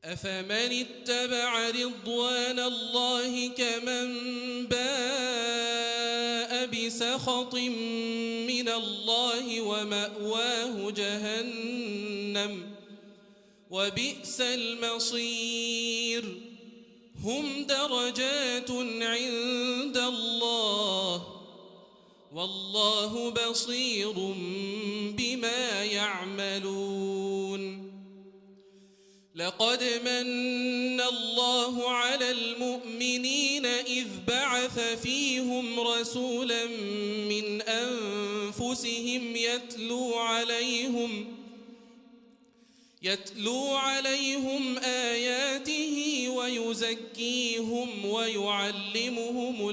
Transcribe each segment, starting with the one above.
أفمن اتبع رضوان الله كمن باء بسخط من الله ومأواه جهنم وبئس المصير هم درجات عند الله والله بصير بما يعملون لقد من الله على المؤمنين إذ بعث فيهم رسولا من أنفسهم يتلو عليهم آياته ويزكيهم ويعلمهم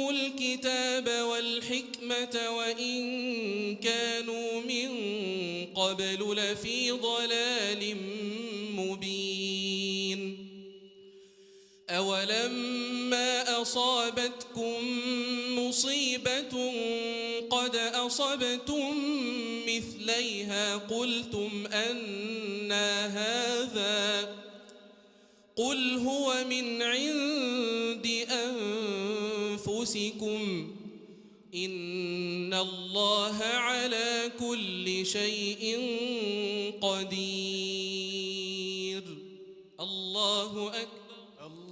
الكتاب والحكمة وإن كانوا من قبل لفي ضلال مبين أولما أصابتكم مصيبة قد أصبتم مثليها قلتم أنى هذا قل هو من عند أنفسكم إن الله على كل شيء قدير